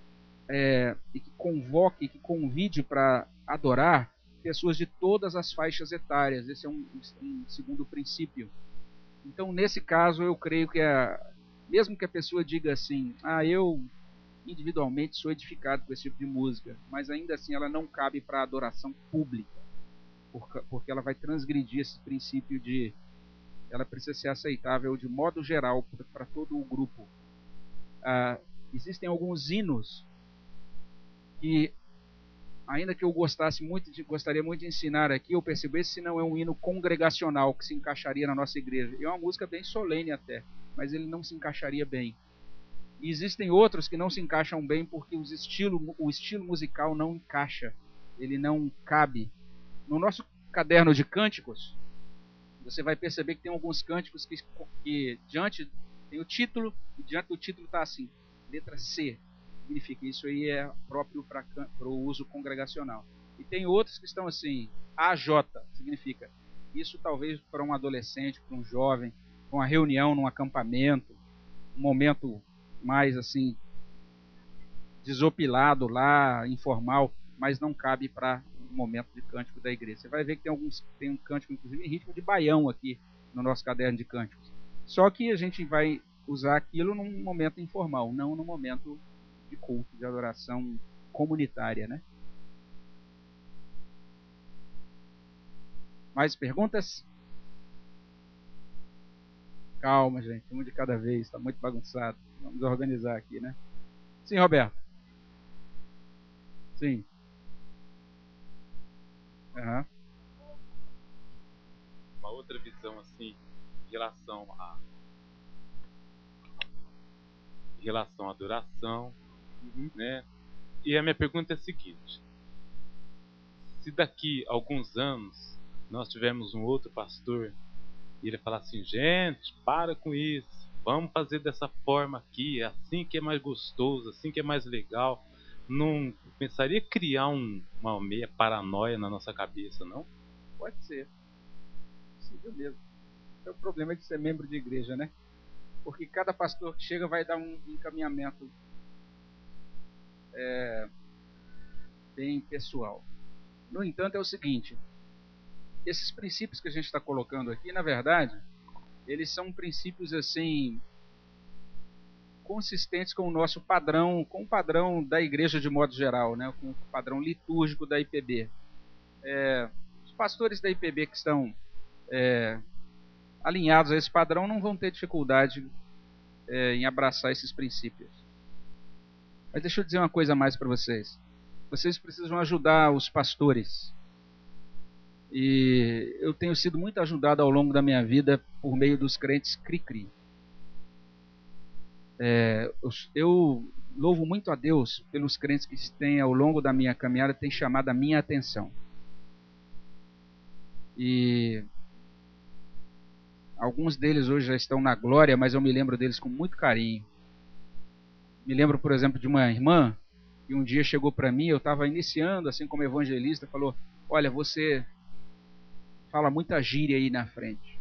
e que convoque, que convide para adorar pessoas de todas as faixas etárias. Esse é um segundo princípio. Então, nesse caso, eu creio que mesmo que a pessoa diga assim: eu individualmente sou edificado com esse tipo de música, mas ainda assim ela não cabe para adoração pública, porque ela vai transgredir esse princípio de ela precisa ser aceitável de modo geral para todo o grupo. Existem alguns hinos que, ainda que eu gostaria muito de ensinar aqui, eu percebo esse não é um hino congregacional que se encaixaria na nossa igreja. É uma música bem solene até, mas ele não se encaixaria bem. E existem outros que não se encaixam bem porque o estilo musical não encaixa, ele não cabe. No nosso caderno de cânticos, você vai perceber que tem alguns cânticos que diante tem o título, e diante do título está assim, letra C. Significa isso aí é próprio para o uso congregacional. E tem outros que estão assim, AJ, significa isso talvez para um adolescente, para um jovem, para uma reunião, num acampamento, um momento mais assim, desopilado lá, informal, mas não cabe para um momento de cântico da igreja. Você vai ver que tem um cântico, inclusive, em ritmo de baião aqui no nosso caderno de cânticos. Só que a gente vai usar aquilo num momento informal, não num momento de culto, de adoração comunitária, né? Mais perguntas? Calma, gente, um de cada vez, está muito bagunçado. Vamos organizar aqui, né? Sim, Roberto. Sim. Uhum. Uma outra visão assim em relação à adoração, né? E a minha pergunta é a seguinte: se daqui a alguns anos nós tivermos um outro pastor e ele falar assim, gente, para com isso, vamos fazer dessa forma aqui, é assim que é mais gostoso, assim que é mais legal, não pensaria em criar uma meia paranoia na nossa cabeça, não? Pode ser. Possível mesmo. É o problema de ser membro de igreja, né? Porque cada pastor que chega vai dar um encaminhamento bem pessoal. No entanto, é o seguinte: esses princípios que a gente está colocando aqui, na verdade, eles são princípios assim consistentes com o nosso padrão, com o padrão da igreja de modo geral, né? Com o padrão litúrgico da IPB. Os pastores da IPB que estão alinhados a esse padrão não vão ter dificuldade em abraçar esses princípios. Mas deixa eu dizer uma coisa a mais para vocês. Vocês precisam ajudar os pastores. E eu tenho sido muito ajudado ao longo da minha vida por meio dos crentes cri-cri. Eu louvo muito a Deus pelos crentes que têm, ao longo da minha caminhada, têm chamado a minha atenção. E alguns deles hoje já estão na glória, mas eu me lembro deles com muito carinho. Me lembro, por exemplo, de uma irmã que um dia chegou para mim, eu estava iniciando assim como evangelista, falou: olha, você fala muita gíria aí na frente,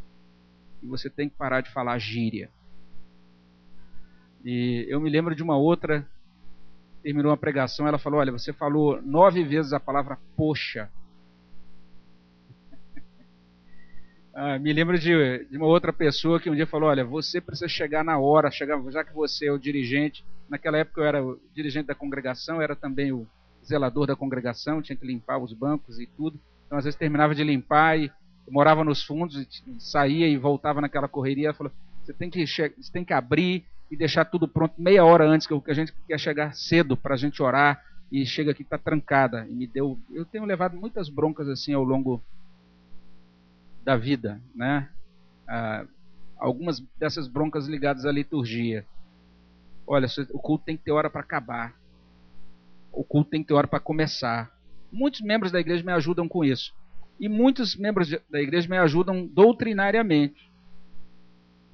e você tem que parar de falar gíria. E eu me lembro de uma outra, terminou uma pregação, ela falou: olha, você falou 9 vezes a palavra poxa. Me lembro de uma outra pessoa que um dia falou: olha, você precisa chegar na hora, já que você é o dirigente. Naquela época eu era o dirigente da congregação, era também o zelador da congregação, tinha que limpar os bancos e tudo. Então às vezes terminava de limpar e eu morava nos fundos, e saía e voltava naquela correria. Ela falou: você tem que abrir e deixar tudo pronto meia hora antes, que a gente quer chegar cedo para a gente orar, e chega aqui está trancada. E eu tenho levado muitas broncas assim ao longo da vida, né? Algumas dessas broncas ligadas à liturgia. Olha, o culto tem que ter hora para acabar. O culto tem que ter hora para começar. Muitos membros da igreja me ajudam com isso. E muitos membros da igreja me ajudam doutrinariamente.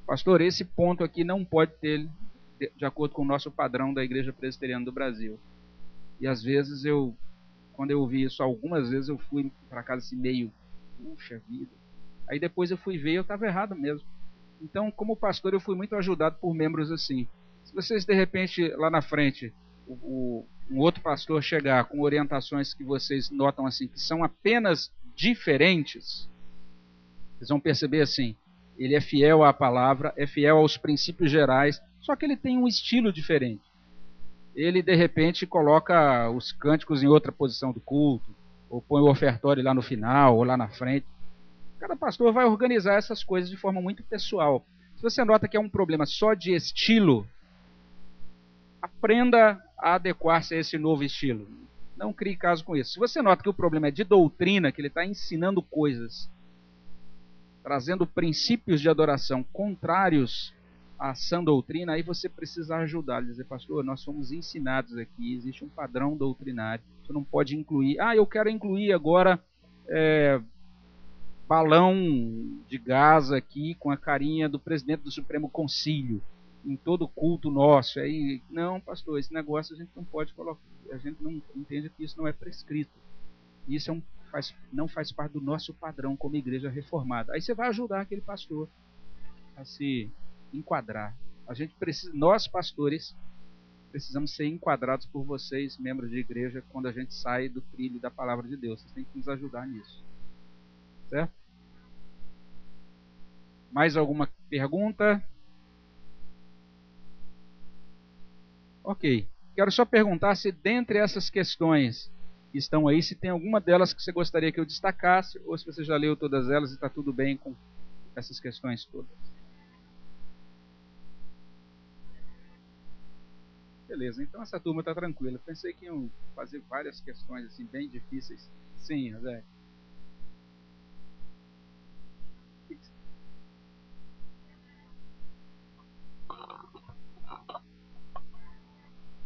Pastor, esse ponto aqui não pode ter de acordo com o nosso padrão da Igreja Presbiteriana do Brasil. E às vezes quando eu ouvi isso, algumas vezes eu fui para casa assim meio, puxa vida. Aí depois eu fui ver e eu estava errado mesmo. Então, como pastor, eu fui muito ajudado por membros assim. Se vocês, de repente, lá na frente, um outro pastor chegar com orientações que vocês notam assim, que são apenas diferentes, vocês vão perceber assim, ele é fiel à palavra, é fiel aos princípios gerais, só que ele tem um estilo diferente. Ele, de repente, coloca os cânticos em outra posição do culto, ou põe o ofertório lá no final, ou lá na frente. Cada pastor vai organizar essas coisas de forma muito pessoal. Se você nota que é um problema só de estilo, aprenda a adequar-se a esse novo estilo. Não crie caso com isso. Se você nota que o problema é de doutrina, que ele está ensinando coisas, trazendo princípios de adoração contrários a sã doutrina, aí você precisa ajudar, dizer, pastor, nós somos ensinados aqui, existe um padrão doutrinário, você não pode incluir, eu quero incluir agora balão de gás aqui com a carinha do presidente do Supremo Concílio em todo culto nosso. Aí, não, pastor, esse negócio a gente não pode colocar, a gente não entende que isso não é prescrito. Isso não faz parte do nosso padrão como igreja reformada. Aí você vai ajudar aquele pastor a se enquadrar. A gente precisa, nós pastores, precisamos ser enquadrados por vocês, membros de igreja, quando a gente sai do trilho da palavra de Deus. Vocês têm que nos ajudar nisso. Certo? Mais alguma pergunta? Ok. Quero só perguntar se dentre essas questões que estão aí, se tem alguma delas que você gostaria que eu destacasse, ou se você já leu todas elas e está tudo bem com essas questões todas. Beleza, então essa turma está tranquila. Pensei que iam fazer várias questões assim bem difíceis. Sim, Zé.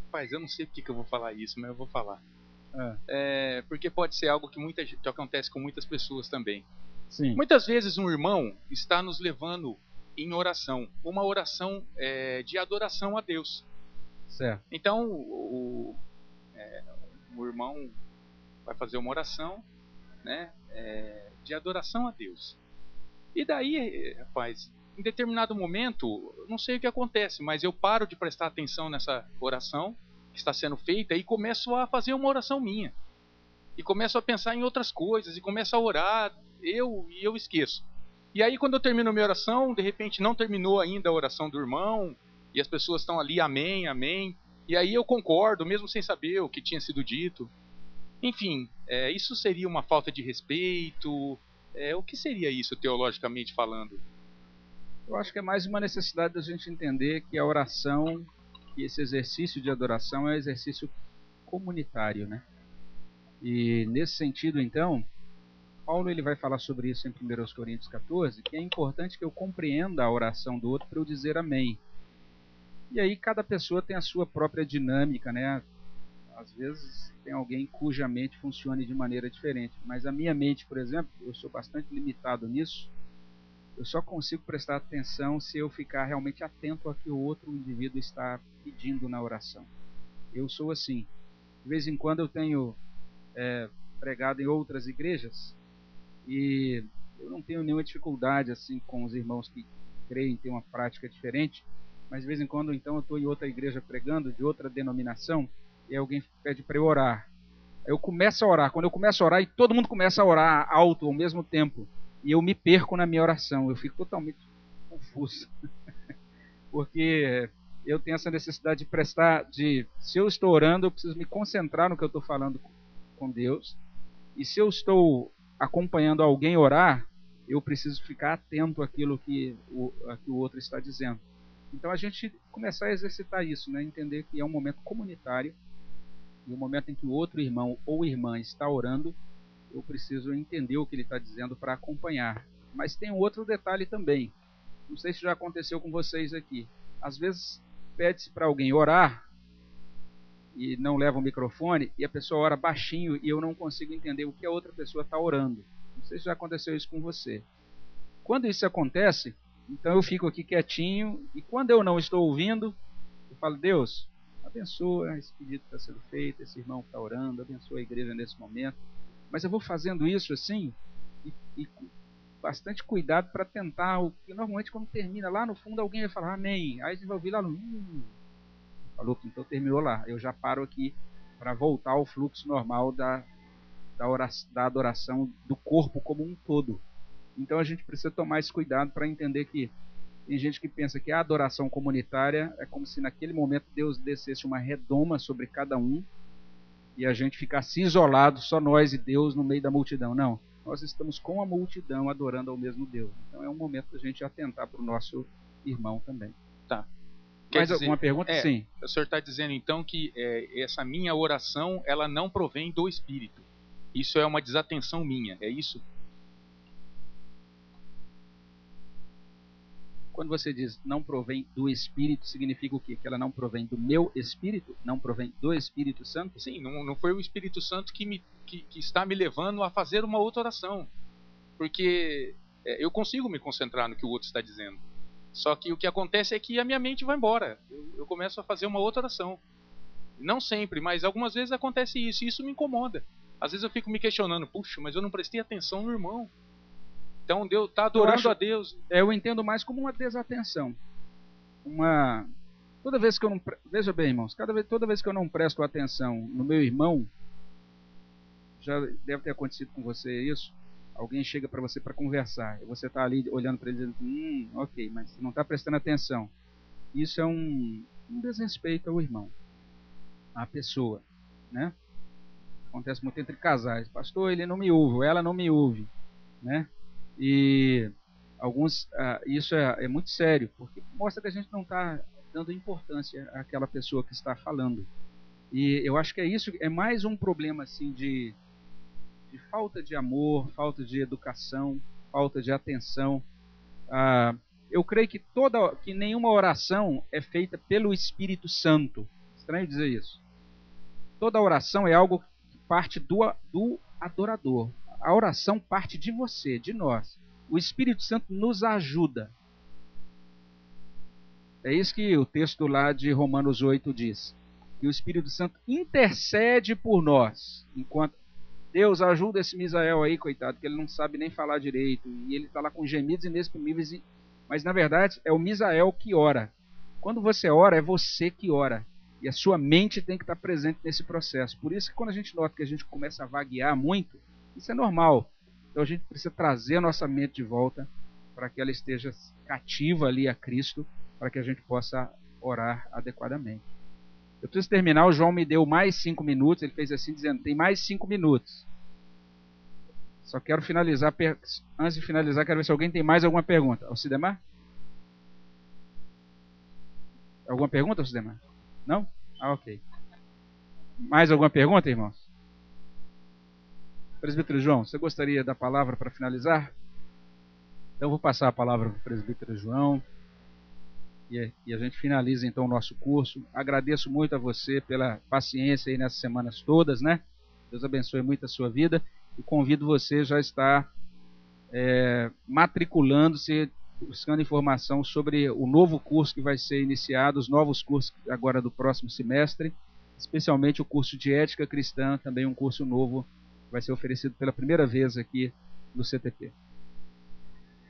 Rapaz, eu não sei porque que eu vou falar isso, mas eu vou falar. Porque pode ser algo que acontece com muitas pessoas também. Sim. Muitas vezes um irmão está nos levando em oração, uma oração de adoração a Deus. Certo. Então o irmão vai fazer uma oração, né, de adoração a Deus. E daí, rapaz, em determinado momento, não sei o que acontece, mas eu paro de prestar atenção nessa oração que está sendo feita e começo a fazer uma oração minha. E começo a pensar em outras coisas, e começo a orar, eu esqueço. E aí quando eu termino a minha oração, de repente não terminou ainda a oração do irmão, e as pessoas estão ali, amém, amém. E aí eu concordo, mesmo sem saber o que tinha sido dito. Enfim, isso seria uma falta de respeito? O que seria isso, teologicamente falando? Eu acho que é mais uma necessidade da gente entender que a oração, que esse exercício de adoração é um exercício comunitário, né? E nesse sentido, então, Paulo ele vai falar sobre isso em 1 Coríntios 14, que é importante que eu compreenda a oração do outro para eu dizer amém. E aí cada pessoa tem a sua própria dinâmica, né? Às vezes tem alguém cuja mente funcione de maneira diferente, mas a minha mente, por exemplo, eu sou bastante limitado nisso. Eu só consigo prestar atenção se eu ficar realmente atento ao que o outro indivíduo está pedindo na oração. Eu sou assim. De vez em quando eu tenho pregado em outras igrejas e eu não tenho nenhuma dificuldade assim com os irmãos que creem, têm uma prática diferente, mas de vez em quando então eu estou em outra igreja pregando, de outra denominação, e alguém pede para eu orar. Eu começo a orar. Quando eu começo a orar, e todo mundo começa a orar alto ao mesmo tempo, e eu me perco na minha oração, eu fico totalmente confuso. Porque eu tenho essa necessidade se eu estou orando, eu preciso me concentrar no que eu estou falando com Deus, e se eu estou acompanhando alguém orar, eu preciso ficar atento àquilo que o outro está dizendo. Então a gente começar a exercitar isso, né? Entender que é um momento comunitário, e o momento em que o outro irmão ou irmã está orando, eu preciso entender o que ele está dizendo para acompanhar. Mas tem um outro detalhe também. Não sei se já aconteceu com vocês aqui. Às vezes pede-se para alguém orar e não leva o microfone e a pessoa ora baixinho e eu não consigo entender o que a outra pessoa está orando. Não sei se já aconteceu isso com você. Quando isso acontece, então eu fico aqui quietinho e quando eu não estou ouvindo, eu falo, Deus, abençoa esse pedido que está sendo feito, esse irmão que está orando, abençoa a igreja nesse momento. Mas eu vou fazendo isso assim e com bastante cuidado para tentar, porque normalmente quando termina lá no fundo alguém vai falar amém, aí você vai ouvir lá no falou que então terminou lá, eu já paro aqui para voltar ao fluxo normal da adoração do corpo como um todo. Então a gente precisa tomar esse cuidado para entender que tem gente que pensa que a adoração comunitária é como se naquele momento Deus descesse uma redoma sobre cada um e a gente ficasse isolado, só nós e Deus no meio da multidão. Não, nós estamos com a multidão adorando ao mesmo Deus. Então é um momento da gente atentar para o nosso irmão também. Tá. Mais alguma pergunta? Sim. O senhor está dizendo então que essa minha oração ela não provém do Espírito. Isso é uma desatenção minha, é isso? quando você diz não provém do Espírito, significa o quê? Que ela não provém do meu Espírito? Não provém do Espírito Santo? Sim, não foi o Espírito Santo que está me levando a fazer uma outra oração. Porque eu consigo me concentrar no que o outro está dizendo. Só que o que acontece é que a minha mente vai embora. Eu começo a fazer uma outra oração. Não sempre, mas algumas vezes acontece isso. E isso me incomoda. Às vezes eu fico me questionando. Puxa, mas eu não prestei atenção no irmão. Então Deus está adorando a Deus. Eu entendo mais como uma desatenção. Toda vez que eu não... Veja bem, irmãos. Toda vez que eu não presto atenção no meu irmão, já deve ter acontecido com você isso. Alguém chega para você para conversar. E você está ali olhando para ele dizendo, ok, mas você não está prestando atenção. Isso é um desrespeito ao irmão, à pessoa, né? Acontece muito entre casais. Pastor, ele não me ouve, ou ela não me ouve, né? E isso é muito sério, porque mostra que a gente não está dando importância àquela pessoa que está falando. E eu acho que é mais um problema assim de falta de amor, falta de educação, falta de atenção. Eu creio que nenhuma oração é feita pelo Espírito Santo. Estranho dizer isso. Toda oração é algo que parte do adorador. A oração parte de você, de nós. O Espírito Santo nos ajuda. É isso que o texto lá de Romanos 8 diz. Que o Espírito Santo intercede por nós, enquanto Deus ajuda esse Misael aí, coitado, que ele não sabe nem falar direito. E ele está lá com gemidos inexprimíveis. Mas na verdade é o Misael que ora. Quando você ora, é você que ora. E a sua mente tem que estar presente nesse processo. Por isso que quando a gente nota que a gente começa a vaguear muito, isso é normal. Então a gente precisa trazer a nossa mente de volta para que ela esteja cativa ali a Cristo, para que a gente possa orar adequadamente. Eu preciso terminar, o João me deu mais 5 minutos, ele fez assim dizendo, tem mais 5 minutos. Só quero finalizar, antes de finalizar, quero ver se alguém tem mais alguma pergunta. Alcidemar? Alguma pergunta, Alcidemar? Não? Ok. Mais alguma pergunta, irmãos? Presbítero João, você gostaria da palavra para finalizar? Então eu vou passar a palavra para o presbítero João. E a gente finaliza então o nosso curso. Agradeço muito a você pela paciência aí nessas semanas todas, né? Deus abençoe muito a sua vida. E convido você já a estar matriculando-se, buscando informação sobre o novo curso que vai ser iniciado, os novos cursos agora do próximo semestre, especialmente o curso de Ética Cristã, também um curso novo que vai ser oferecido pela primeira vez aqui no CTP.